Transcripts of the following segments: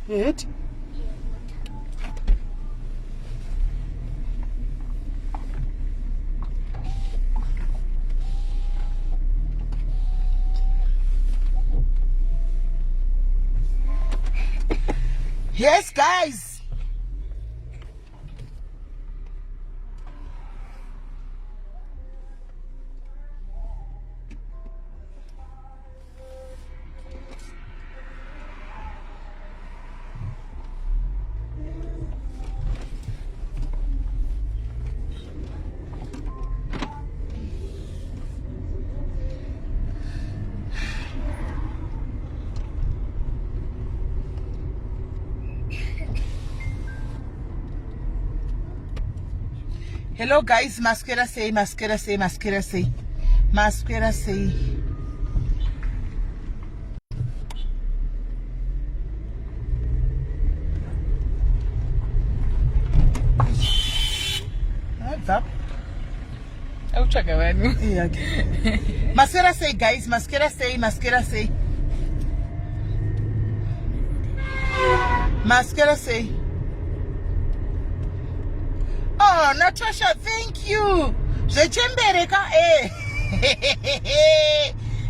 It? Yes, guys. Hello guys, masquera say. What's up? I'll check it out. Yeah, okay. Masquera say, guys, masquera say. Oh, Natasha, thank you. Zvechembereka,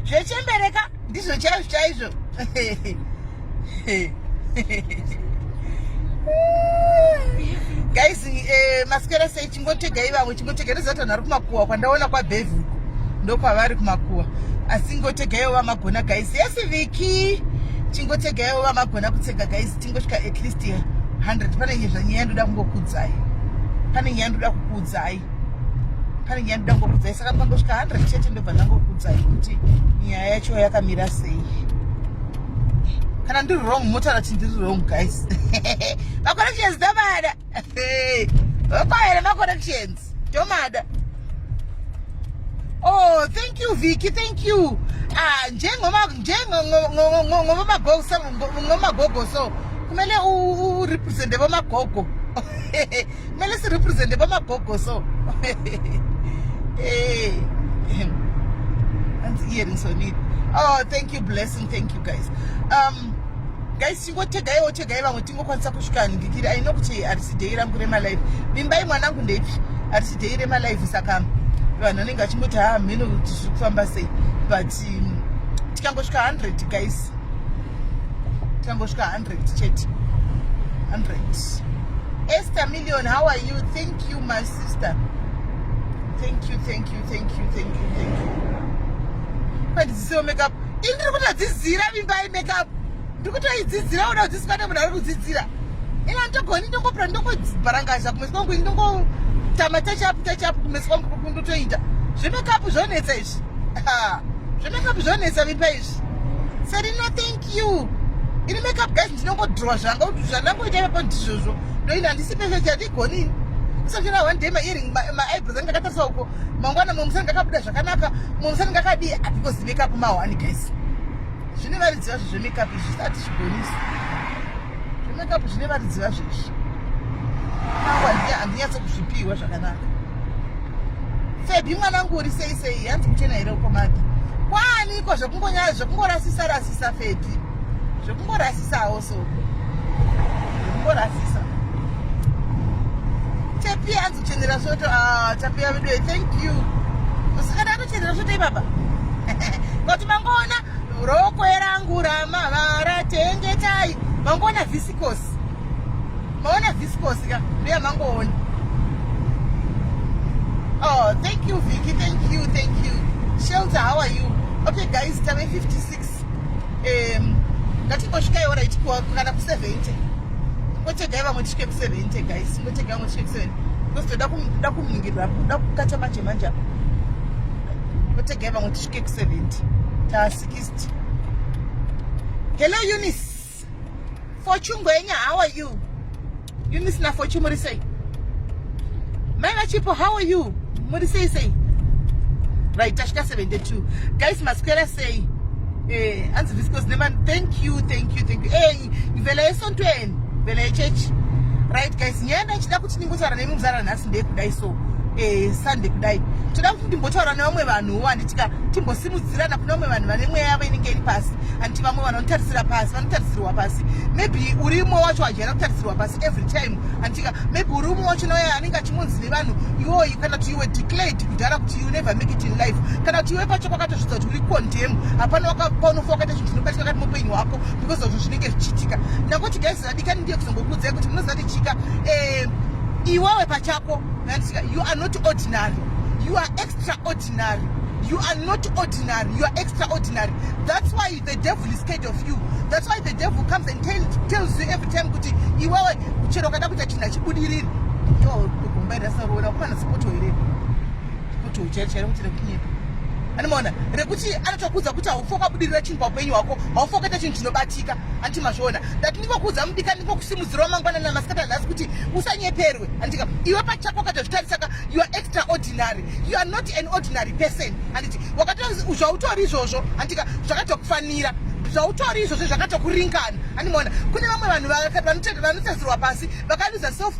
Zvechembereka, ndizvo chaizvo. Guys, masquera say chingotegai vamwe chingotegai zata nari kumakuwa kwandaona kwaBevu ndokwavari kumakuwa asi ngotegaiwo vamagona guys. Yes Viki, chingotegaiwo vamagona kutsenga guys, tingosvika at least 100. Pane nyaya ndoda kungokudzai, saka pangosvika 100 chete ndobva ndangokudzai kuti nyaya yacho yakamira sei. Kana ndiri wrong motaura kuti ndiri wrong guys. Macorrections domada. Okwaere macorrections domada. Oh, thank you Vicky, thank you. Ngomagogo so kumele represent vamagogo. Kumele si represent vamagogo so. And earrings on it. Oh, thank you, blessing, thank you guys. Guys, chingotegai vamwe tingokwanisa kusvika ndikiri I know kuti harisidhei rangu remalife. Mimbai mwanangu ndepi harisidhei remalife saka vanhu vanenge vachingoti mhino kuti zviri kufamba sei, but tikangosvika 100 guys, tikangosvika 100 chete 100. Esther Million, how are you? Thank you my sister, thank you. Pandidzisewo makeup indiri kutodzidzira mimbai makeup, ndiri kutoidzidzira uda kudzisikana munhu ari kudzidzira ina ndogoni ndongopura ndongodzibarangaza kumeso kwangu ndongotama tachapu kumeso kwangu kundotoita zvemakapu zvonetsa izvi. Zvemakapu zvonetsa mimbai izvi serino, thank you. Ini makeup guys ndinongodhrowa zvanga kuti zvandangoita ipapo ndizvozvo ndoina handisi perfect, handigoni kusachona one day maearring maeyebrows anga ndakatarisa uko mangwana mumwe musana ndakabuda zvakanaka, mumwe musana ndakadii because makeup mahwani guys. Zvine varidziva zvezvemakeup izvi zvisati zvigonisi, zvemakeup zvine varidziva zvezvi handinyatso zvakanaka. Febi mwanangu uri sei hanzi kuchena here ukomata kwaaniko zvekungorasisa Febi, zvekungorasisawo so zvekungorasisa Tepi hanzi kuchenera svoto. Tapia video, thank you. Usakada atochenera svoto ibaba. Kuti mangona roko erangu ramavara tengetai. Mangona viscose. Maona viscose ka ndoya mangoona. Oh, thank you Vicky, thank you. Shelter, how are you? Okay guys, time 56. Ngatingosvika iora ichikuwa kana ku 70. Ngotegai vamwe tisvike ku 70 guys. Ngotegai vamwe tisvike ku 70. Because toda kumingira, toda kukata manje. Ngotegai vamwe tisvike ku 70. Ta 60. Hello Eunice. Fortune Gwenya, how are you? Eunice na Fortune muri say. Mama Chipo, how are you? Muri say. Right, tashka 72. Guys, masquera say answer this because Neman, thank you. Hey, vele sontweni, vele church. Right guys, nyanda chida kuti ndingosara nemuzara nhasi ndekudai so Sunday kudai. Toda kuti ndimbotaura nevamwe vanhu anditika timbosimudzirana kuna vamwe vanhu vane mweya yavo inenge iri pasi. Anditika vamwe vanotarisira pasi vanotarisirwa pasi maybe uri umwe wacho hajaenda kutarisirwa pasi every time andika maybe uri umwe wacho naye anenge achimunzi nevanhu iwoyi kana kuti iwe declared kudhara kuti you never make it in life kana kuti iwe pacho kwakatozvidza kuti uri condemn hapana paunofa wakaita chinhu chinobatika kati muupenyu hwako because of zvinenge zvichiitika ndangoti guys adikani ndiye kuzongokuudzai kuti munoziva tichika iwewe pachako you are not ordinary, you are extraordinary. You are not ordinary, you are extraordinary. That's why the devil is scared of you. That's why the devil comes and tells you every time kuti iwewe chero kada kuita chinhu chibudiriri. Yo kukumbaira sarora kupana sipoto ere. Kuti uchechera kuti rekunyepa. Animona rekuti anotokuudza kuti haufoka budirira chinhu paupenyu hwako haufoka kuita chinhu chinobatika anti mazviona that ndingokuudza mudika ndingokusimudzirawo mangwanani namasikati nhasi kuti usanyeperwe andika iwe pachako wakatozvitarisaka you are extraordinary, you are not an ordinary person anditi wakati zvautori izvozvo andika zvakatokufanira zvautori izvozvo zvakatokuringana andimona kune vamwe vanhu vanotarisirwa pasi vakaluza self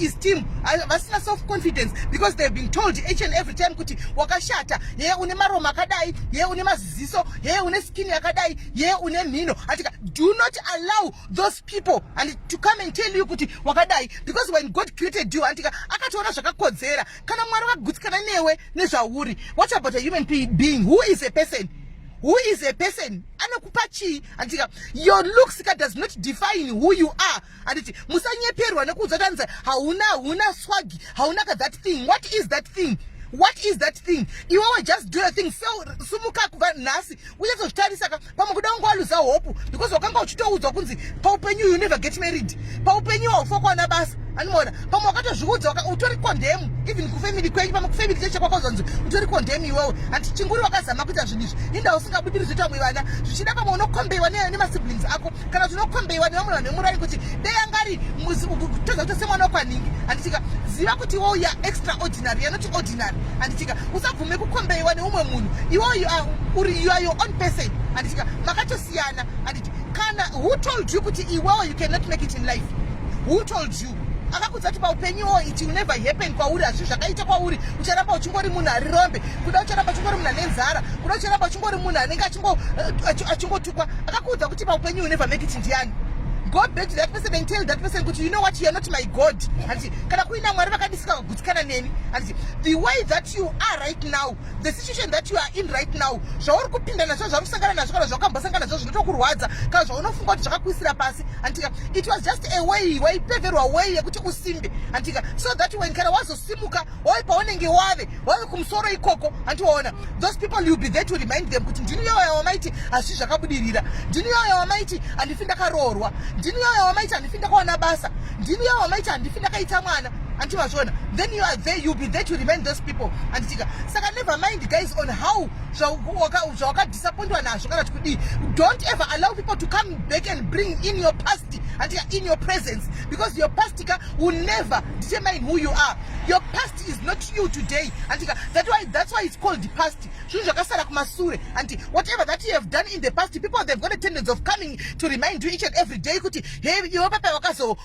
esteem vasina self confidence because they've been told each and every time kuti wakashata yeye une maromo akadai yeye une maziziso yeye une skin yakadai yeye une mhino andika do not allow those people and to come and tell you kuti wakadai because when God created you andika akatoona zvakakodzera kana mwari wakagutsikana newe nezvauri. What about a human being? Who is a person? Who is a person? Anokupachi andika your looks does not define who you are anditi musanyeperwa nekuudza tanza hauna swag hauna that thing. What is that thing? What is that thing? You will just do a thing. So sumuka kuva nasi uyezozvitarisaka pamwe kuda ungoaluza hope because wakanga uchitoudzwa kunzi paupenyu you never get married paupenyu haufokwa nabasa animona pamwe wakatozviudza utori condemn even kufamily kwenyu pamwe kufamily cheche kwakazonzi utori condemn iwewe anti chinguri wakazama kuita zvinhu izvi inda usingabudiri zvoita mwe vana zvichida pamwe unokombewa nemasiblings ako kana kuti unokombewa nevamwe vanhu vemurari kuti dei angari toza kuti semwana wakwaningi anditika ziva kuti iwewe you are extraordinary, you are not ordinary anditika usabvume kukombewa neumwe munhu iwewe you are your own person anditika makatosiyana anditi kana who told you kuti iwewe you cannot make it in life? Who told you? Akakudza kuti paupenyu it will never happen kwauri hazvo zvakaita kwauri ucharamba uchingori munhu arirombe kuda ucharamba uchingori munhu ane nzara kuda ucharamba uchingori munhu anenge achingotukwa akakudza kuti paupenyu will never make it ndiani? Go back to that person and tell that person kuti you know what, you are not my God anditi kana kuina mwari vakadisika kugutsikana neni anditi the way that you are right now, the situation that you are in right now zvauri kupinda nazvo zvamusangana nazvo kana zvakambosangana nazvo zvinotokurwadza kana zvaunofunga kuti zvakakuisira pasi andika it was just a way waipeverwa way yekuti usimbe andika so that when kana wazosimuka wai paunenge wave kumusoro ikoko antiwaona those people you be there to remind them kuti ndini yoyo wamaiti hazvi zvakabudirira ndini yoyo wamaiti handifi ndakaroorwa ndini yoyo wamaiti handifi ndakaona basa ndini yoyo wamaiti handifi ndakaita mwana antivazvona then you are there, you be there to remind those people anditika saka never mind guys on how zvawakadisappointwa nazvo kana kuti kudii. Don't ever allow people to come back and bring in your past antika in your presence because your past will never determine who you are. Your past is not you today antika that's why it's called the past. Zvinhu zvakasara kumasure anti whatever that you have done in the past people they've got a tendency of coming to remind you each and every day kuti hey iwe papa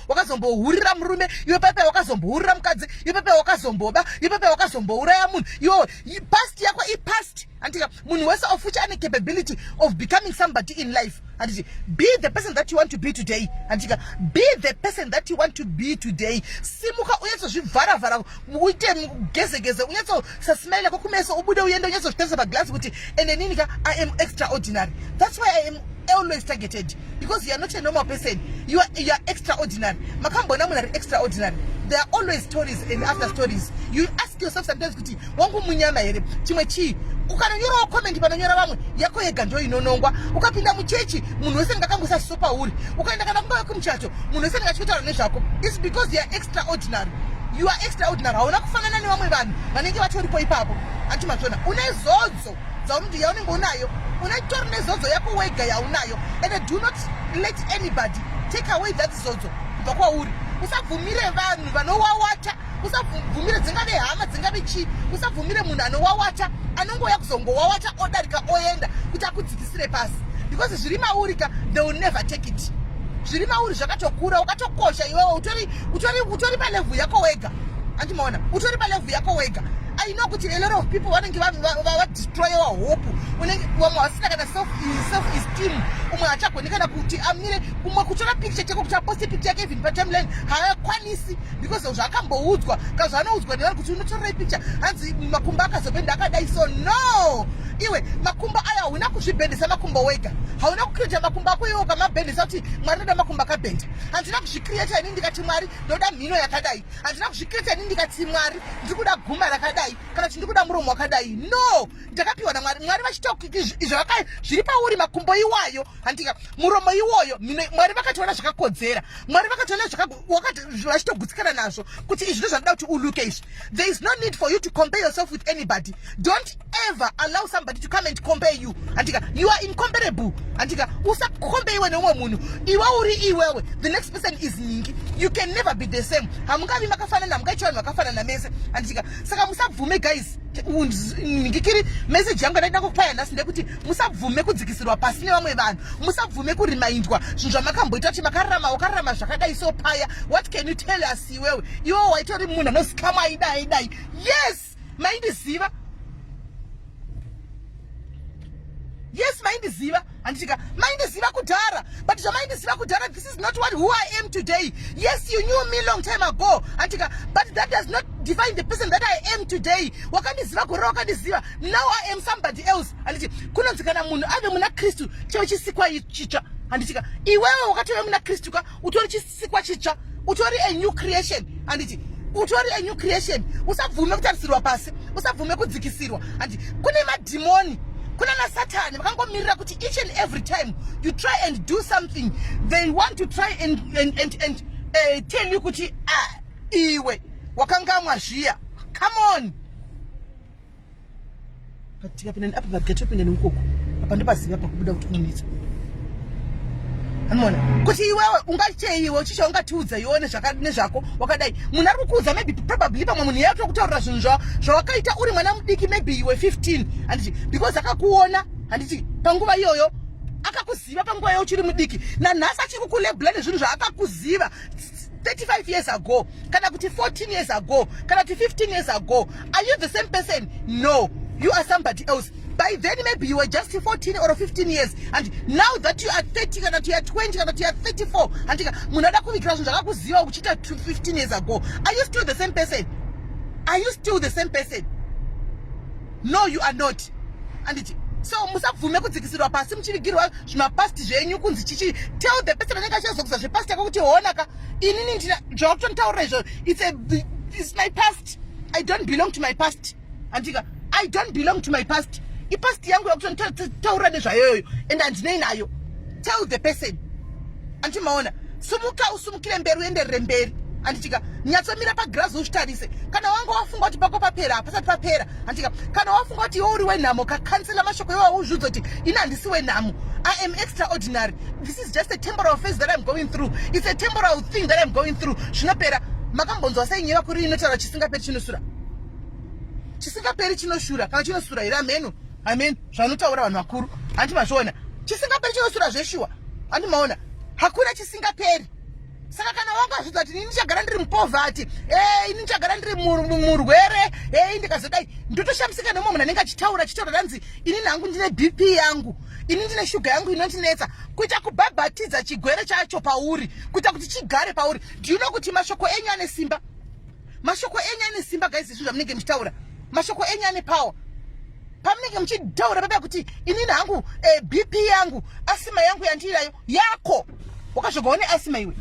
wakazombohurira murume iwe papa wakazombohurira mukadzi iwe papa wakazomboba iwe papa wakazombouraya munhu iwe past yako past antika munhu wese ofucha ane capability of becoming somebody in life anditi be the person that you want to be today antika be the person that you want to be today. Simuka unyatozvivharavhara uite gezegeze unyatsosasmaila kukumeso ubude uende unyatsozvitesa paglasi kuti ende ninika I am extraordinary. That's why I am always targeted because you are not a normal person, you are extraordinary. Makambona munhu ari extraordinary. There are always stories and after stories. You ask yourself sometimes kuti wangu munyama here chimwe chii ukanonyora comment panonyora vamwe yako yega ndo inonongwa ukapinda muchechi munhu wese ngakangosasopa uri ukaenda kana kunga kumuchato munhu wese ngachitaura nezvako. It's because you are extraordinary. You are extraordinary. Hauna kufanana nevamwe vanhu vanenge vatoripo ipapo antimazvona une zodzo dzaunoti yaunenge unayo unatori nezodzo yako wega yaunayo and do not let anybody take away that zodzo kubva kwauri. Usabvumire vanhu vanowawata usabvumire dzingave hama dzingave chii usabvumire munhu anowawata anongoya kuzongowawata odarika oenda kuti akudzikisire pasi because zviri maurika they will never take it. Zviri mauri zvakatokura ukatokosha iwewe utori palevhu yako wega antimaona utori palevhu yako wega I know kuti a lot of people vanenge destroy our hope. Unenge vamwe vasina kana self esteem. Umwe achagoni kana kuti amire umwe kutora picture chako kuti aposte picture yake even patimeline haakwanisi because zvakamboudzwa kana zvanoudzwa nevanhu kuti unotora picture hanzi makumbo akazopenda akadai. So no, iwe makumbo aya hauna kuzvibhendesa makumbo wega, hauna kucreata makumbo ako iwo ukamabhendesa kuti Mwari noda makumbo akabhenda. Handina kuzvicreata ini ndikati Mwari ndoda mhino yakadai, handina kuzvicreata ini ndikati Mwari ndikuda guma rakadai kana kuti ndikuda muromo wakadai. No, ndakapiwa naMwari. Mwari vachitoka izvo zviri pauri makumbo iwayo, handika muromo iwoyo, Mwari vakationa zvakakodzera, Mwari vakationa vachitogutsikana nazvo kuti izvi ndo zvandida kuti uluke izvi. There is no need for you to compare yourself with anybody. Don't ever allow somebody to come and compare you. Handika you are incomparable. Handika usakucompare iwe neumwe munhu. Iwe uri iwewe, the next person is nyingi. You can never be the same. Hamungavi makafanana, hamungaiti vanhu vakafanana mese. Handika saka musabvume guys. Ngikiri message yangu ndaida kukupaya nhasi ndekuti musabvume kudzikisirwa pasi nevamwe vanhu, musabvume kurimindwa zvinhu zvamakamboita kuti wakararama zvakadai so paya. What can you tell us iwewe? Iwe waitori munhu anosikama aidai. Yes, maindiziva. Yes, maindiziva. Handika maindiziva kudhara, but zvamaindiziva kudhara, this is not who I am today. Yes, you knew me long time ago, handika, but that does not define the person that I am today. Wakandiziva kurora wakandiziva. Now I am somebody else. Handiti kunonzi kana munhu ave muna Kristu chive chisikwa chitsva. Handitika iwewe wakatove muna Kristu ka utori chisikwa chitsva, utori a new creation. Handiti utori a new creation. Usabvume kutarisirwa pasi, usabvume kudzikisirwa. Handiti kune madhimoni, kuna na Satan vakangomirira kuti each and every time you try and do something, they want to try and tell you kuti iwe wakangamwa zviya. Come on. But tikapinda apa pagetopinda nemukoko apa ndopaziva pakubuda kuti unonitsa. Anmona kuti iwewe ungacheiwe uchisha ungatiudza iwe nezvako wakadai. Munhu ari kukuudza maybe probably pamwe munhu yacho kutaurira zvinhu zvawakaita uri mwana mudiki maybe iwe 15, handiti because akakuona, handiti panguva iyoyo akakuziva panguva iyoyo uchiri mudiki, nanhasi achiri kukulebhula nezvinhu zvaakakuziva 35 years ago, kana kuti 14 years ago, kana kuti 15 years ago. Are you the same person? No, you are somebody else. By then maybe you were just 14 or 15 years, and now that you are 30, kana you are 20, kana you are 34, and munhu ada kuvikira zvinhu zvakakuziva uchita 15 years ago. Are you still the same person? Are you still the same person? No, you are not. And so musabvume kudzikisirwa pasi muchivigirwa zvimapasti zvenyu kunzi chichi. Tell the person anenge achazokudza zvepasti yako kuti honaka inini ndina zvavakutonitaurira izvo, it's my past. I don't belong to my past. Andika I don't belong to my past. Ipasti yangu yakutonitaurira nezvayoyo and handinei nayo. Tell the person. Antimaona sumuka usumukire mberi uenderere mberi. Anditika nyatsomira pagrazi uzvitarise. Kana wanga wafunga kuti pako papera pasati papera. Anditika kana wafunga kuti iwe uri wenhamo kakansela mashoko iwe uzvudza kuti ini handisi wenhamo. I am extraordinary. This is just a temporal phase that I'm going through. It's a temporal thing that I'm going through. Zvinopera. Makambonzwa sei nyeva kuri inotaura chisingaperi chinosura. Chisingaperi chinoshura kana chinosura ira meno. Amen. Zvanotaura vanhu vakuru. Handimazviona. Chisingaperi chinosura zveshuwa. Handimaona. Hakuna chisingaperi. Saka kana wanga zvita kuti ini ndichagara ndiri mupovati, ini ndichagara ndiri murwere, ndikazodai ndotoshamsika nemumwe munhu anenge achitaura danzi ini nangu ndine BP yangu, ini ndine shuga yangu inondinetsa, kuita kubhabhatidza chigwere chacho pauri, kuita kuti chigare pauri. Do you know kuti mashoko enyu ane simba? Mashoko enyu ane simba guys, izvo zvamunenge muchitaura. Mashoko enyu ane power. Pamunenge muchitaura baba kuti ini nangu BP yangu, asima yangu yandirayo yako. Wakazvogaone asima iwe.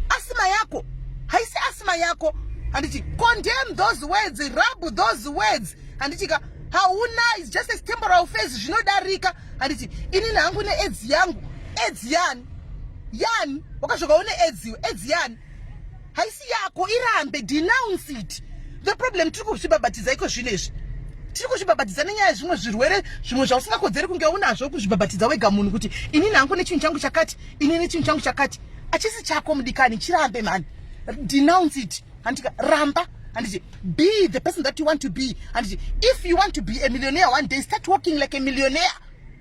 Asima yako, haisi asima yako. Handiti condemn those words, rub those words. Handitika hauna is just a temporal phase zvinodarika. Handiti ini nangu ne AIDS yangu. AIDS yani wakazvogaone AIDS yani. Haisi yako irambe, denounce it. The problem tiri kuzvibhabhatidza iko zvinezvi. Tiri kuzvibhabhatidza nenyaya zvimwe zvirwere zvimwe zvausingakodzeri kunge unazvo kuzvibhabhatidza wega munhu kuti ini nangu nechinhu changu chakati, ini nechinhu changu chakati. Achisi chako mudikani, chirambe man. Denounce it. Handika ramba. Handiti be the person that you want to be. Handiti if you want to be a millionaire one day, start walking like a millionaire.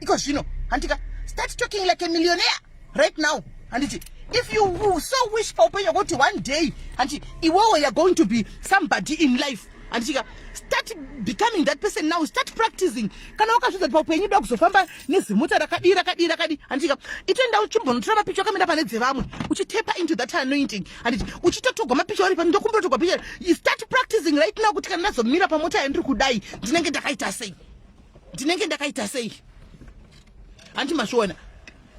Because you know, handika start talking like a millionaire right now. Handiti If you so wish for one day, and you're going to be somebody in life, and start becoming that person now. Start practicing. Kana wakazvidza kuti paupenyu da kuzofamba nezimuta rakadira and itoenda uchimbonotora mapicha akamira pane dzevamwe uchitepa into that anointing and uchitotogwa mapicha uri pani ndokumbotogwa picha. You start practicing right now kuti kana nazomira pamota yandiri kudai ndinenge ndakaita sei anti mashona.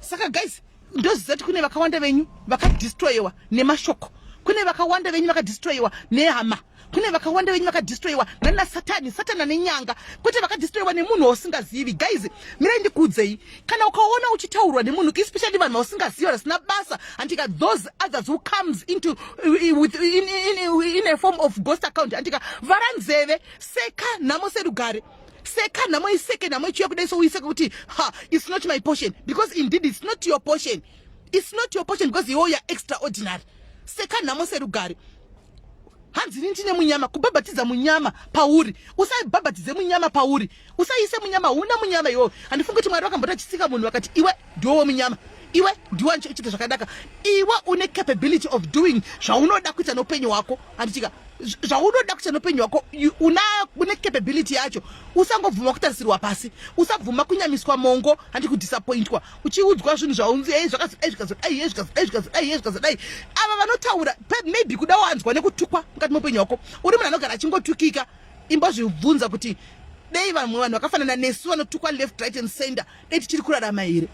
Saka guys, ndozati kune vakawanda venyu vakadestroyiwa nemashoko, kune vakawanda venyu vakadestroyiwa nehama, kune vakawanda venyu vakadestroyiwa nana satana nenyanga, kuti vakadestroyiwa nemunhu usingazivi. Guys, mirai ndikuudzei, kana ukaona uchitaurwa nemunhu especially vanhu usingazivi vasina basa, antika those others who comes into in a form of ghost account, antika varanzeve seka namo serugare. Seka namo iseke namo ichiya kudai so uiseke kuti it's not my portion, because indeed it's not your portion. It's not your portion because you are extraordinary. Seka namo serugare. Hanzini ntine munyama kubabatiza munyama pauri. Usababatize munyama pauri. Usaise munyama una munyama yo. Andifunga kuti Mwari wakambota chisika munhu wakati iwe ndiwo munyama. Iwe ndiwo nchito zvakadaka. Iwe une capability of doing zvaunoda kuita noupenyu hwako. Andichika zvaunoda kuita noupenyu hwako une capability yacho. Usangovhuma kutarisirwa pasi. Usabvuma kunyamiswa mongo handi kudisappointwa. Uchiudzwa zvinhu zvaunzi zvakazodai. Ava vanotaura maybe kuda wanzwa nekutukwa mukati moupenyu hwako. Uri munhu anogara achingotukika. Imbozvibvunza kuti dei vanhu vakafanana nesu vanotukwa left right and center dei tichiri kurarama here.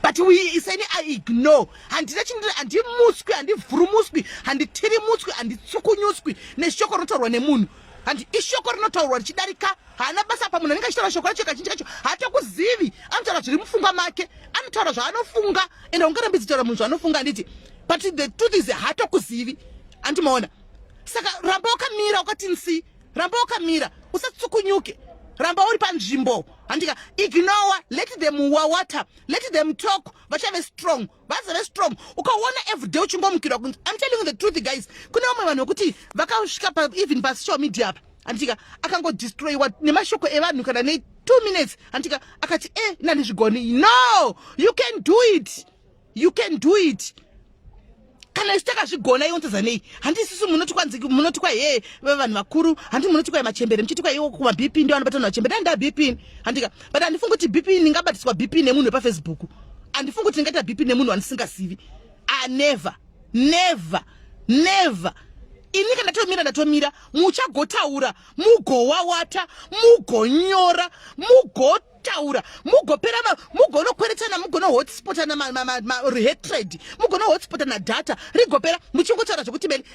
But we iseni I ignore. Handina chindira handimuswi, handivhurumuswi, handitirimuswi, handitsukunyuswi neshoko rinotaurwa nemunhu. Handi ishoko rinotaurwa richidarika hana basa pa munhu anenge achitaura shoko racho kazhinji kacho hatakuzivi. Anotaura zviri mupfungwa make, anotaura zvaanofunga, ende ungarambidzi kutaura munhu zvaanofunga handiti. But the truth is hatakuzivi. Andimaona. Saka ramba wakamira wakati nsi, ramba wakamira, usatsukunyuke. Ramba uri panzvimbo. Andika ignore, let them water, let them talk, vachave strong, vazave strong. Ukaona everyday uchingomukira kunzi. I'm telling you the truth guys. Kuna vamwe vanhu kuti vakasvika pa even pa social media apa. Andika akango destroy what nemashoko evanhu kana ne 2 minutes. Andika akati nani zvigoni. No, you can do it. You can do it. Kana isitaka zvigona ionteza nei. Handi sisi munoti kwa vanhu vakuru, handi munoti kwa machembere, mchiti kwa kuma BP ndio vanobatana machembere. Nda BP handika. But andifunga kuti BP ningabatiswa BP nemunhu pa Facebook. Andifunga kuti ningaita BP nemunhu andisingazivi. Never. Ini kana ndatomira muchagotaura, mugowawata, mugonyora, mugotaura, mugonokweretana, mugonohotspotana hatred, mugonohotspotana data, rigopera muchingotaura zvokuti meli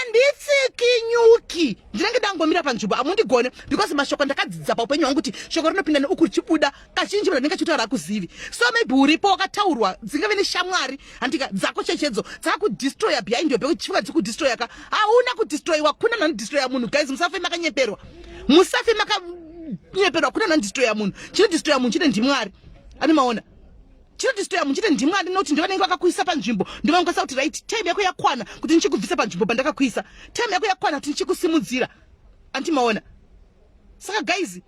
anditsikinyuki. Ndinenge ndangomira panzvimbo amundigone because mashoko ndakadzidza paupenyu hwangu kuti shoko rinopinda neuku richibuda kazhinji vanhu ndinenge chitaura kuzivi. So maybe uripo wakataurwa dzingave neshamwari handika dzako chechedzo dzakudestroya behind your back chifunga dzikudestroya ka hauna kudestroyiwa. Kuna nanodestroya munhu guys, musafe makanyeperwa, musafe makanyeperwa. Kuna nanodestroya munhu, chinodestroya munhu chine ndimwari. Animaona chinodestroya munhu chine ndimwari noti ndivanenge vakakuisa panzvimbo ndivangosa kuti right time yako yakwana kuti ndichikubvisa panzvimbo pandakakuisa, time yako yakwana kuti ndichikusimudzira. Antimaona. Saka guys,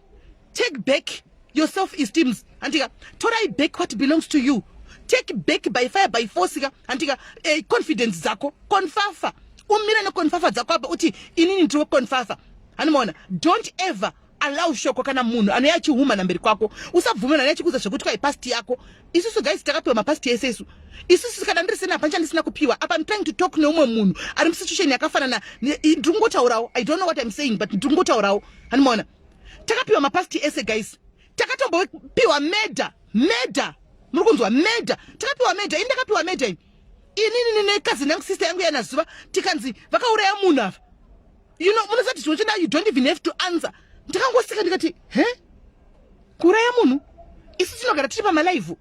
take back your self-esteem. Antika torai back what belongs to you. Take back by fire by force. Antika confidence zako konfafa. Umira no konfafa zako apa uti inini ndiro konfafa. Animaona. Don't ever allow shoko kana munhu anoyachihuma namberi kwako. Usabvumira anayachikuza zvekuti kwa past yako. Isusu guys takapiwa mapast yesesu. Isusu kana ndirisina pancha ndisina kupiwa. Apa I'm trying to talk neumwe munhu ari musituation yakafanana ndingotaurawo. I don't know what I'm saying but ndingotaurawo. Animaona. Takapiwa mapast ese guys. Takatombopiwa meda. Muri kunzwa meda. Takapiwa meda. Indakapiwa meda ini. Inini nekazi nangu sister yangu yanazuva tikanzi vakauraya munhu apa. You know, munozati zvinochenda you don't even have to answer. Ndakangosika ndikati, kuraya munhu? Isi tinogara tiri pamalive.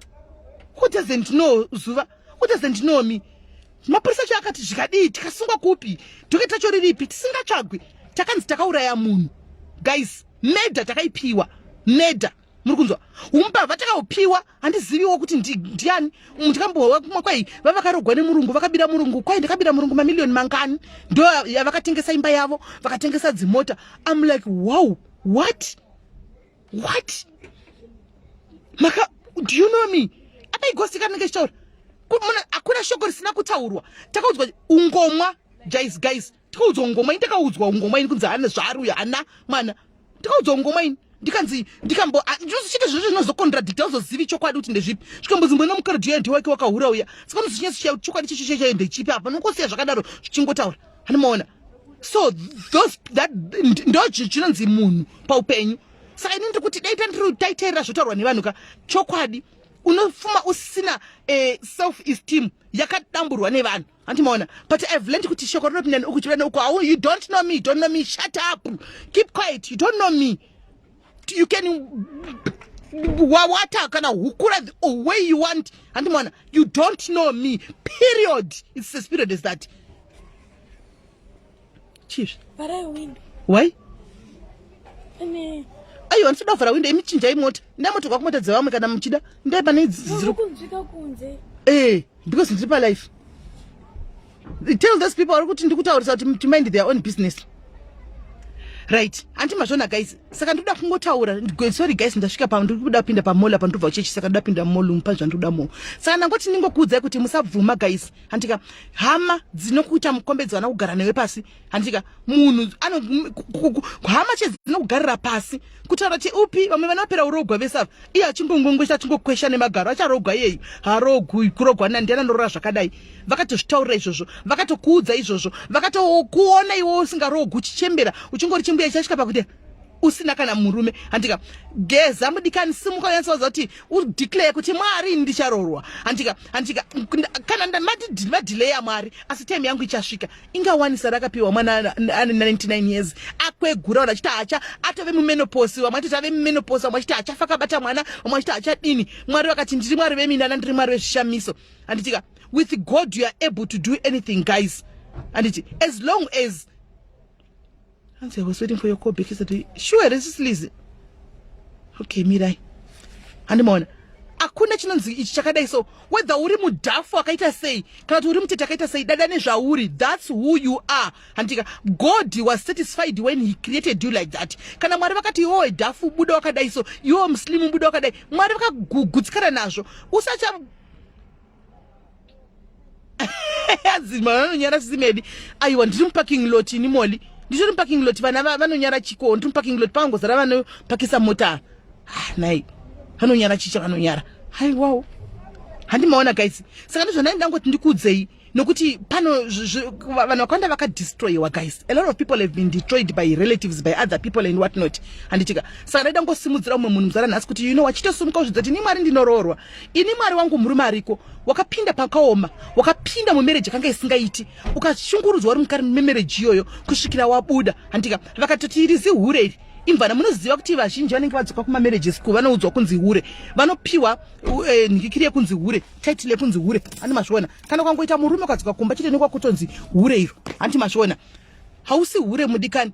Who doesn't know Zuva? Who doesn't know me? Mapurisa acho akati zvikadii tikasungwa kupi? Dhoke tacho riripi? Tisingatsvagwi. Takanzi takauraya munhu. Guys, meda takaipiwa. Meda. Muri kunzwa? Umbavha takaupiwa handiziviwo kuti ndiani. Ndikambowa kumwe kwai vavakarogwa nemurungu, vakabira murungu. Kwai ndakabira murungu mamiliyoni mangani. Ndo vakatengesa imba yavo, vakatengesa dzimota. I'm like, wow, what? Maka, do you know me? Apa igosika nenge short. akuna shoko risina kutaurwa. Takaudzwa ungomwa guys. Takaudzwa ungomwa, takaudzwa ungomwa ini kunzi hana zvaari hana mwana. Takaudzwa ungomwa ini ndikanzi ndikambo ndinozochita zviro zvinozokontradicta uzozivi chokwadi kuti ndezvipi. Zvikambozi mwana mukadzi ndiye wake wakahura uya. Saka unozochinya chokwadi chicho ndechipi apa nokosiya zvakadaro zvichingotaura. Hanomaona. So those that ndochi chinonzi munhu paupenyu. Saka ini ndikuti dai taiteerera zvotaurwa nevanhu ka chokwadi unofuma usina self esteem yakadamburwa nevanhu. Antimaona, but I've learned kuti shoko rinopinda ukuchivana uko, oh, you don't know me, shut up, keep quiet, you don't know me. You can wawata kana hukura the way you want. Antimaona, you don't know me, period. It's as period as that. Chiefs. But I win. Why? Ayo ansoda fara winda imichinja imota. Ndamoto kwa kumota dzawamwe kana muchida. Ndaipa neziro. Kunze. Because it's life. Tell those people kuti ndikutaurisa kuti to mind their own business. Right. Antimazvona guys. Saka ndoda kungotaura. Sorry guys, ndasvika pa ndikuda pinda pa mall apa ndobva uchechi saka ndoda pinda mall mupanzva ndoda mo. Saka nangoti ningokuudzai kuti musabvuma guys. Antika hama dzinokuita mukombedzi wana kugara newe pasi. Antika munhu hama chedzinokugarira pasi. Kutaura kuti upi vamwe vanopera urogwa vesava. Iye achingongongwesha achingokwesha nemagaro acharogwa iyeyi. Harogwi kurogwa ndiana ndorora zvakadai. Vakatozvitaurira izvozvo. Vakatokuudza izvozvo. Vakatokuona iwe usingarogwi uchichembera. Uchingori chimbuya chasvika pakuti usina kana murume. Antika geza mudikani simuka yansaudza kuti udeclare kuti Mwari ndicharorwa. Antika kana madelay ya Mwari asi time yangu ichasvika. Ingawanisa rakapiwa mwana ane 99 years. Akwegura achita acha atove mumenopause wamati tave mumenopause wamati acha fakabata mwana wamati acha dini. Mwari wakati ndiri Mwari veminana ndiri Mwari weshamiso. Antika with God you are able to do anything guys. Anditi as long as I was waiting for your call because sure this is Lizzie. Okay, Mirai. Andimona. Akuna chinonzi ichi chakadai so whether uri mudhafu akaita sei kana kuti uri mutete akaita sei dadane zvauri, that's who you are. Andika God was satisfied when he created you like that. Kana Mwari vakati iwe dhafu buda wakadai so iwe muslimu buda wakadai Mwari vakagutsikana nazvo usacha azima nyara simedi aiwa ndiri parking lot ni moli ndiri parking lot vana vanonyara chiko ndiri parking lot pango zara vanopakisa mota nai vanonyara chicha vanonyara hai wow handimaona guys saka ndizvona ndangoti ndikudzei nokuti pano vanhu vakawanda vakadestroyiwa guys. A lot of people have been destroyed by relatives, by other people and what not. Handitika saka ndaida ngosimudzira umwe munhu muzara nhasi kuti you know wachitosumuka uzvidza kuti ini Mwari ndinoroorwa, ini Mwari wangu murume ariko wakapinda pakaoma, wakapinda mumarriage kanga isingaiti, ukashungurudzwa uri mukati memarriage iyoyo kusvikira wabuda. Handika vakatoti irizi hure imvana munoziva kuti vazhinji vanenge vadzoka kuma marriages school vanoudzwa kunzi hure, vanopiwa nhikiri yekunzi hure, title yekunzi hure. Handi mazviona kana ukangoita murume ukadzoka kumba chete nekwakutonzi hure iro. Handi mazviona hausi hure mudikani,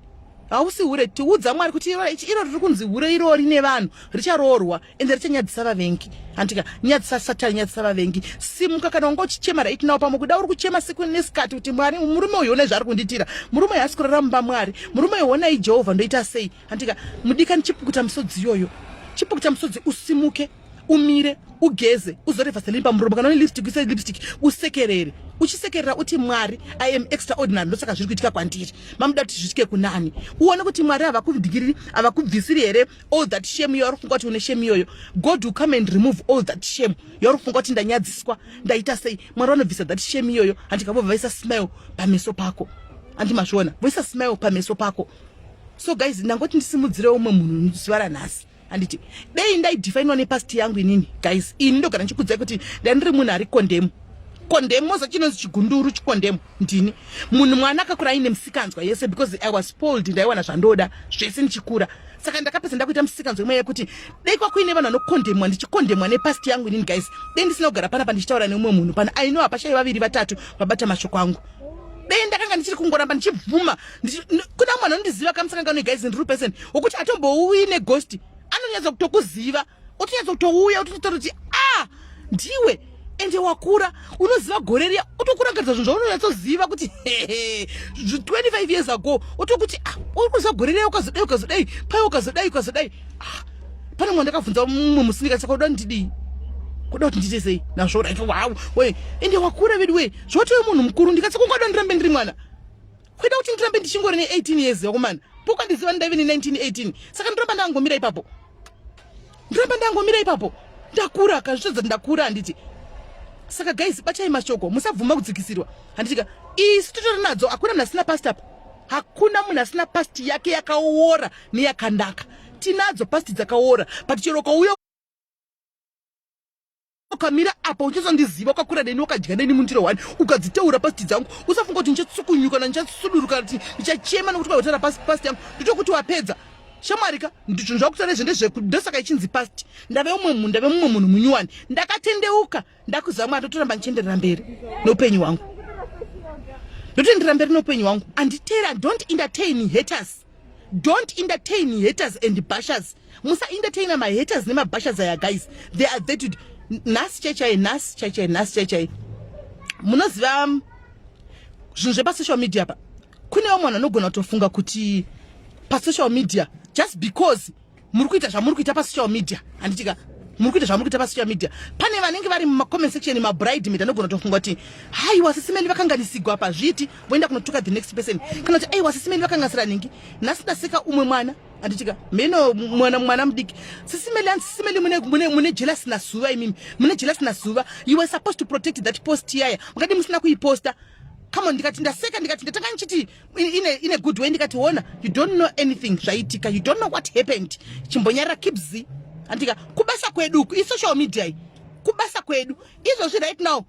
hausi hure. Tiudza Mwari kuti iro riri kunzi hure iro rine vanhu richaroorwa ende richanyadzisa vavengi. Handika nyadzisa Satani, nyadzisa vavengi. Simuka kana wanga uchichema right now pamwe kuda uri kuchema siku nesikati kuti Mwari murume uyu one zvaari kunditira, murume uyu asikurara mumba Mwari, murume uyu onai Jehovha ndoita sei. Handika mudikani chipukuta musodzi iyoyo, chipukuta musodzi usimuke umire ugeze uzoreva selimba muromo kana lipstick use lipstick usekerere uchisekerera uti Mwari I am extraordinary ndosaka zviri kuitika kwandiri mamuda kuti zvitike kunani uone kuti Mwari avakuvhigiriri avakubvisiri here all that shame you are funga kuti une shame yoyo. God will come and remove all that shame you are funga kuti ndanyadziswa ndaita sei. Mwari anobvisa that shame yoyo. Handikabva vaisa smile pameso pako, andimazviona vaisa smile pameso pako. So guys ndangoti ndisimudzire umwe munhu zuva nhasi. Anditi dei ndaidefine nepast yangu inini guys, ini ndogara ndichikudzai kuti ndandiri munhu ari condemn moza chinonzi chigunduru chikondemo ndini munhu mwana akakura aine musikanzwa yese because I was spoiled ndaiwana zvandoda zvese ndichikura. Saka ndakapedza ndakuita musikanzwa imwe yekuti dei kwakuine vanhu vanokondemwa ndichikondemwa nepast yangu inini guys. Dei ndisina kugara panapa ndichitaura neumwe munhu pana I know apashai vaviri vatatu vabata mashoko angu. Dei ndakanga ndichiri kungoramba ndichibvuma kuna mwana anondiziva kamusangano guys ndiri person wokuti atombouyi neghost anonyadza kutokuziva utonyadza kutouya utotora kuti ndiwe ende wakura unoziva gore riya utokurangadza zvinhu zvaunonyatsoziva kuti 25 years ago utokuti uri kuziva gore riya ukazodai pai ukazodai pane mwana akabvunza mumwe musinika saka uda ndidii kuda kuti ndite sei nazvo right wow we ende wakura vedu we zvoti we munhu mukuru ndikatsi kungada ndirambe ndiri mwana kweda kuti ndirambe ndichingori ne 18 years yakomana poka ndiziva ndavi ni 1918 saka ndiramba ndangomira ipapo ndakura kazvitodza ndakura handiti saka guys bachai mashoko musabvuma kudzikisirwa handitika isi titori nadzo hakuna munhu asina past apa hakuna munhu asina past yake yakaora neyakanaka tinadzo past dzakaora but chero kauya ukamira apa uchizondiziva wakakura neni wakadya neni mundiro 1 ukadziteura past dzangu usafunga kuti ndichatsukunyuka ndichasuduruka kuti ndichachema nokuti kwautara past yangu nditokuti wapedza shamwarika ndizvo zvakutaura nezvezveku ndosaka ichinzi past ndave mumwe munhu munyuwani ndakatendeuka ndakuzama atotoramba ndichenderera mberi noupenyu hwangu ndotoendera mberi noupenyu hwangu anditera don't entertain haters and bashers musa entertaina my haters nemabashers aya guys they are there to nas chaichai munoziva zvinhu zvepasocial media pa kunewo munhu anogona kutofunga kuti pasocial media just because muri kuita zvamuri kuita pasocial media handitika muri kuita zvamuri kuita pasocial media pane vanenge vari mumacomment section mabridemaid anogona kutofunga kuti haiwa Sis Melly vakanganisigwa apa zviti voenda kunotuka the next person kana kuti aiwa Sis Melly vakangasira ningi nhasi ndaseka umwe mwana handitika meno mwana mudiki Sis Melly mune jealous nazuva imimi mune jealous nazuva you were supposed to protect that post yaya mukati musina kuiposta. Come on, ndikati ndaseka ndikati ndatanga nchiti in a good way ndikati ona you don't know anything zvaitika you don't know what happened chimbonyara kibzi andika kubasa kwedu social media kubasa kwedu izvo right now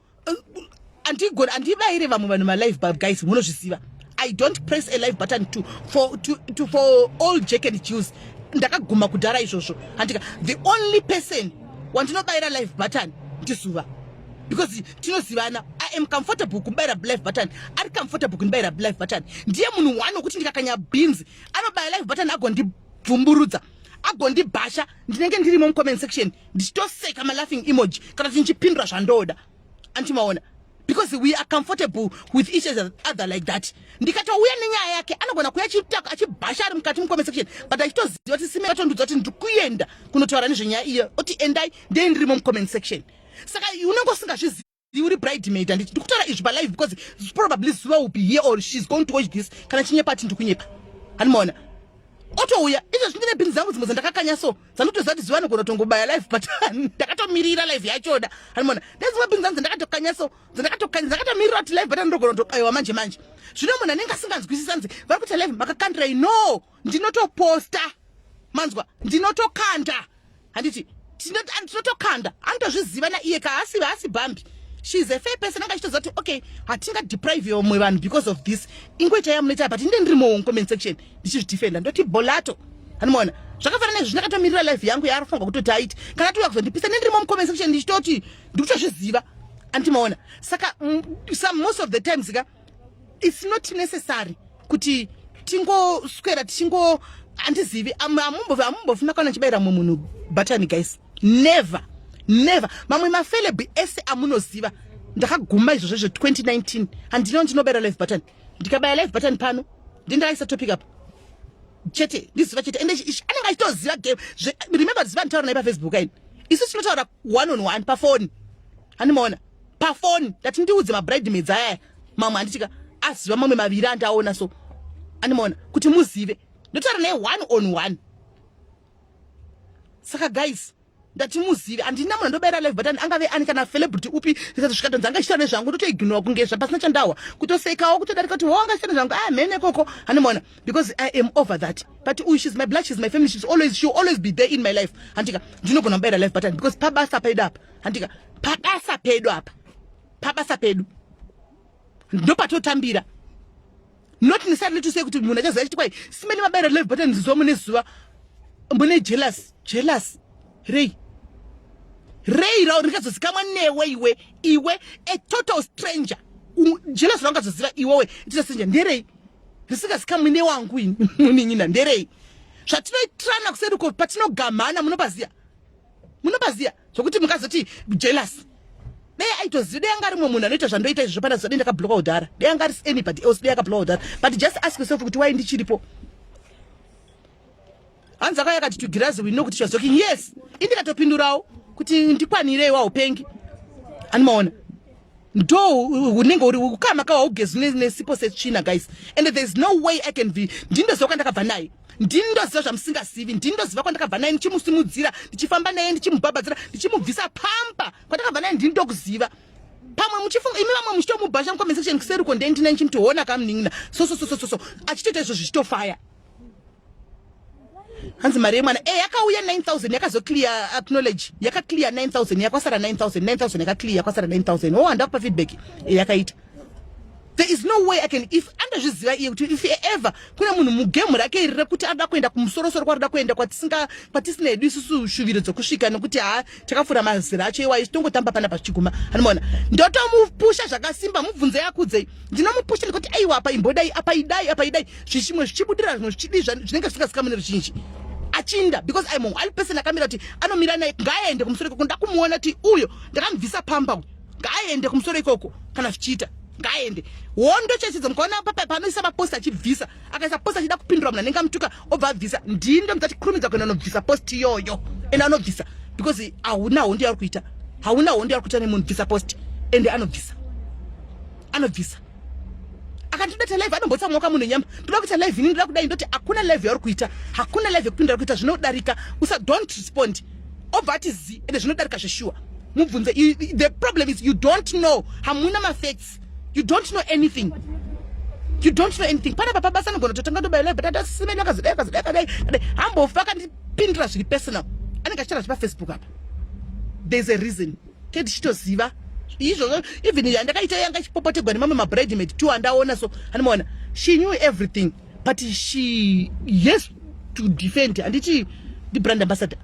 andivaire vamwe vanhu live but guys munozviziva I don't press a live button for all Jack and Jews ndakaguma kudhara izvozvo andika the only person wandinobaira live button ndisuva because tinozivana I am comfortable kubaira live button ari comfortable kubaira live button ndiye munhu wani wekuti ndikakanya beans anobaira live button agondibvumburudza agondibhasha ndinenge ndirimo mu comment section ndichitoseka ma laughing emoji kana tinchipindura zvandoda antimaona because we are comfortable with each other like that ndikatouya nenyaya yake anogona kuya chitaka achibhasha ari mukati mu comment section but achitoziva kuti Sis Melly atondudza kuti ndikuenda kunotaura nezvenyaya iyo oti endai ndiye ndirimo mu comment section saka unenge usingazvizivi uri bridemaid anditi ndikutaura izvi pa live because probably Zuva will be here or she's going to watch this kana chinyepati ndikunyepa handimaona otouya izvo zvine bhini dzangu dzimwe dzandakakanya so dzanotoziva kuti Zuva anogona kutongobaya live but ndakatomirira live yachoda handimaona ndedzimwe bhini dzangu dzandakatokanya so dzandakatomirira kuti live but ndinogona kutobayiwa manje zvino munhu anenge asinganzwisisa nzi vari kuita live makakandirai no ndinotoposta manzwa ndinotokanda handiti tinotokanda anotozviziva naiye kaasi bambi she's a fair person angachitoziva kuti okay hatinga deprive vamwe vanhu because of this ingoita yamunoita but inde ndirimo comment section ndichizvidefenda ndoti bolato handimaona zvakafanana nezvi ndakatomirira live yangu yaarifunga kutoti aiti kana tuya kuzondipisa ndirimo comment section ndichitoti ndikutozviziva antimaona saka most of the times it's not necessary kuti tingoswera andizivi amumbofuna kana chibaira mumwe munhu button guys never mamwe mafelebi ese amunoziva ndakaguma izvo zvezvo 2019 handino ndinobaira live button ndikabaya live button pano ndindaisa topic up chete ndiziva chete ende anenge achitoziva game remember ziva nditaura naye pafacebook aini isu tinotaura one on one pafoni handimaona pafoni ndati ndiudze mabridemaids aya mamwe handitika aziva mamwe maviri andaona so handimaona kuti muzive ndotaura naye one on one saka guys ndati muzive handina munhu andobaira live button angave ani kana celebrity upi zvikadonzi angachitaura nezvangu ndotoignora kungezva pasina chandahwa kutosekawo kutodarika kuti wangachitaura nezvangu mhene koko handimaona because I am over that but she's my blood, she's my family, she'll always be there in my life handika ndinogona kubaira live button because pabasa pedu apa handika pabasa pedu ndopatotambira not necessarily to say kuti munhu achaziva chiti kwai Sis Melly mabaira live button zizuva mune zuva mbune jealous rei rao rikazozikamwa newe iwe a total stranger jealous rangazoziva iwewe itosenja nderei risingazikamwi newangu muninyina nderei zvatinoitirana kuseruko patinogamhana munopaziya zvokuti mukazoti jealous dei aitoziva dei anga rimwe munhu anoita zvandoita izvozvo pana zuva dei ndakabloka udhara dei anga risi anybody else dei akabloka udhara but just ask yourself kuti wai ndichiripo hanzi akayakati to Girazi we know kuti she was joking yes indikatopindurawo kuti ndikwanire wa upengi animaona ndo unenge uri ukama kawa ugezi nesipo setsvina guys, and there's no way I can be ndindoziva kwandakabva naye, ndindoziva zvamusingasivi, ndindoziva kwandakabva naye ndichimusimudzira, ndichifamba naye ndichimubhabhadzira, ndichimubvisa pamba kwandakabva naye ndindokuziva. Pamwe muchifunga imi vamwe muchitomubhasha mukoma section kuseri konde ndina nchimtoona kamningina so achitoita izvo zvichitofaya. Hanzi mari yemwana yakauya 9000 yakazo clear acknowledge, yaka clear 9000 yakwasara 9000 yaka clear yakwasara 9000. Oh, ndakupa feedback yakaita. There is no way I can, if andazviziva iye kuti if ever kuna munhu mugame rake irire kuti ada kuenda kumusoro kwarida kuenda kwatisina edu isusu shuviro dzokusvika nokuti takafura mazira acho iwa tongotamba pana pachiguma animaona ndotomupusha zvakasimba mubvunze yakudze ndinomupusha ndikuti aiwa apa imbodai apa idai zvishimwe zvichibudira zvimwe zvichidi zvinenge zvisingazikamune ruzhinji achinda because I'm one person akamira kuti anomira naye ngaende kumusoro ikoko ndakumuona kuti uyo ndakamubvisa pamba ngaende kumusoro ikoko kana zvichiita ngaende wondo chechidzo mukaona papa panoisa mapost achibvisa akaisa post achida kupindura munhu anenge amutuka obva abvisa ndindo mudzachikurumidza kuenda anobvisa post iyoyo ende anobvisa because hauna hondo yauri kuita, hauna hondo yauri kuita nemunhu bvisa post ende anobvisa akandidata live anombotsa mwoka munhu nyama ndoda kuita live ini ndoda kudai ndoti hakuna live yauri kuita, hakuna live yekupindura kuita zvinodarika don't respond obva ati zi ende zvinodarika zveshuwa mubvunze. The problem is you don't know, hamuna mafacts. You don't know anything. You don't know anything. Pana papa basa ngona totanga ndo live but simenya kazideka hambo faka ndipindura zviri personal anenge achitara zvipa Facebook apa. There's a reason kedi chitoziva izvo even yandakaita yanga chipopotegwa nemama mabridesmaid 2 andaona so animaona she knew everything but she yes to defend anditi the brand ambassador.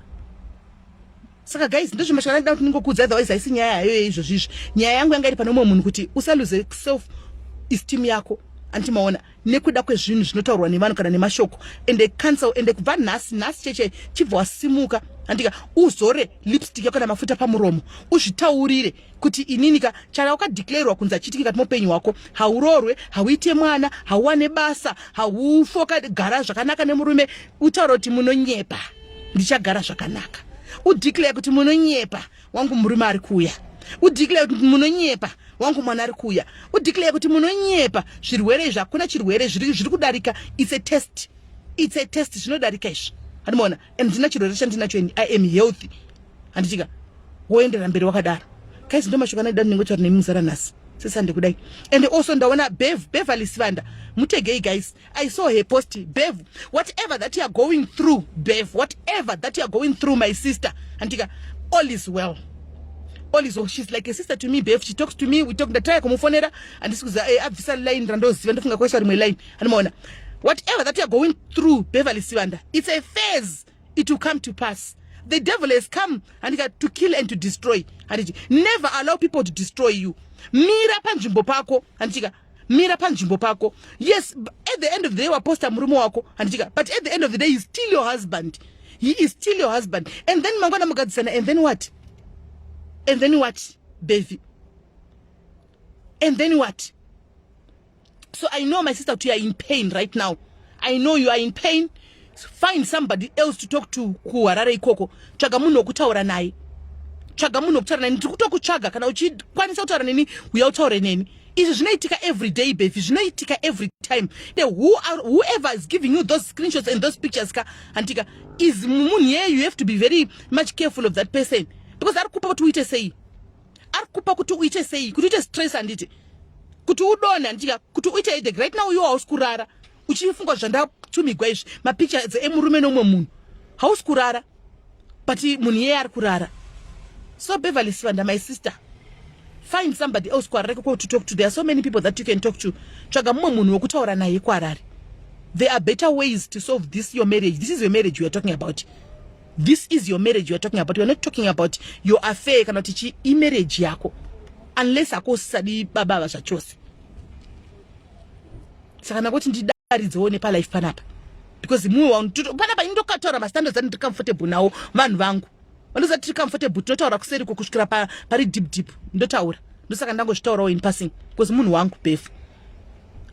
Saka guys ndizvo mashaka ndida kuti ningokudza otherwise haisi nyaya yayo izvo zvizvi. Nyaya yangu yanga iri pane mumwe munhu kuti usaluze self esteem yako antimaona nekuda kwezvinhu zvinotaurwa nevanhu kana nemashoko ende cancel ende kubva nhasi cheche chibva wasimuka andika uzore lipstick yako kana mafuta pamuromo uzvitaurire kuti ininika chara wakadeclarewa kunzi achiitika mupenyu wako haurorwe hauite mwana hauwane basa haufoka gara zvakanaka nemurume utaura kuti munonyepa ndichagara zvakanaka. Udeclare kuti munonyepa wangu murume ari kuuya, udeclare kuti munonyepa wangu mwana ari kuuya, udeclare kuti munonyepa zvirwere izvi hakuna chirwere zviri kudarika. It's a test zvinodarika izvi animaona and ndina chirwere chandinacho I am healthy handichika woendera mberi wakadaro guys ndo mashoko anadani ningotaura nemuzara nhasi sesande kudai. And also ndaona Beverly Sivanda mutegei guys, I saw her post. Bev, whatever that you are going through, Bev, whatever that you are going through, my sister antika all is well, all is well. She's like a sister to me, Bev. She talks to me, we talk ndataya kumufonera and this is abvisa line randoziva ndofunga kwesha rimwe line animaona whatever that you are going through, Beverly Sivanda, it's a phase, it will come to pass. The devil has come and to kill and to destroy. Never allow people to destroy you. Mira panjimbo pako antika mira panjimbo pako. Yes, at the end of the day waposta murumo wako antika, but at the end of the day he's still your husband. He is still your husband. And then mangwana mugadzana, and then what? And then what, baby? And then what? So I know my sister you are in pain right now. I know you are in pain. Find somebody else to talk to kuharare ikoko. Chaga munhu wokutaura naye. Chaga munhu wokutaura naye. Ndikutokutsvaga kana uchikwanisa kutaura neni uya utaure neni. Izvi zvinoitika every day, baby. Zvinoitika every time. Whoever is giving you those screenshots and those pictures antika is munhu here. You have to be very much careful of that person because arikupa kuti uite sei. Arikupa kuti uite sei. Kuti uite stress anditi. Kuti udone antika kuti uite headache. Right now you are uskurara. Uchifunga zvandatumigwa izvi mapictures emurume nomwe munhu hausi kurara but munhu yeye ari kurara. So Beverly Sivanda, my sister, find somebody else to talk to. There are so many people that you can talk to. Tsvaga mumwe munhu wokutaura naye kwarari. There are better ways to solve this your marriage. This is your marriage you are talking about. This is your marriage you are talking about. You are not talking about your affair kana tichi marriage yako unless akosadi baba vachose. Saka nakoti ndidaridzone pa life panapa because muwe panapa indokataura ma standards and comfortable nawo vanhu vangu vanoza tiri comfortable totaura kuseri kokusvikira pari deep ndotaura ndosaka ndangozvitaurawo in passing because munhu wangu befu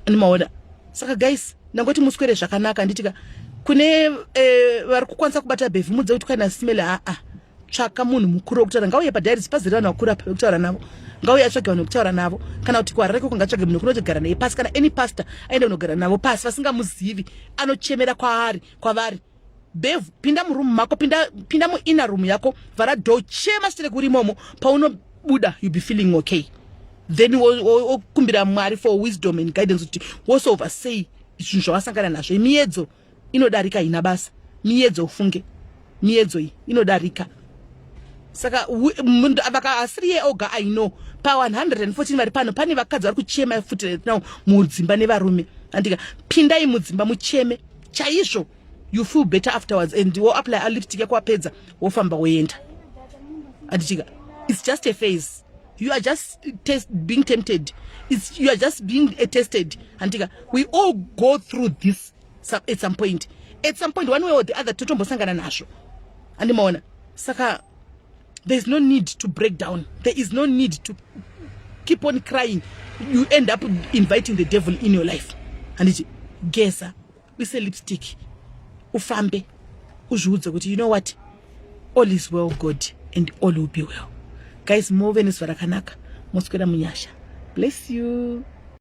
animaona. Saka guys ndangoti muswere zvakanaka nditika kune vari kukwanisa kubata befu mudze kuti kana Sis Melly tsvaka munhu mukuru wokutaura, ngauye padiaries pazere vanhu vakuru apa vekutaura navo, ngauye atsvage vanhu vekutaura navo, kana kuti kwarareko kungatsvage munhu kunotogara naye pasi, kana any pastor aende kunogara navo pasi vasingamuzivi, anochemera kwavari. Bev, pinda murumu mako, pinda muinner room yako, vara door, chema sitele kuri momo, paunobuda you be feeling okay. Then kumbira Mwari for wisdom and guidance, also oversee zvinhu zvawasangana nazvo. Miedzo inodarika ina basa, miedzo ufunge, miedzo iyi inodarika. Saka mundu avaka asiri oga I know pa 114 vari pano pane vakadzi vari kuchema futi now mudzimba nevarume. Andika pindai mudzimba mucheme chaizvo, you feel better afterwards, and wo apply a lipstick yako apedza wofamba woenda. Andichika it's just a phase, you are just being tempted, you are just being tested. Antika we all go through this at some point one way or the other totombosangana nazvo. Andimaona saka there's no need to break down. There is no need to keep on crying. You end up inviting the devil in your life. And it's gesa, we say lipstick, ufambe, uzhudze kuti you know what? All is well, God, and all will be well. Guys, move in is varakanaka. Moskweda munyasha. Bless you.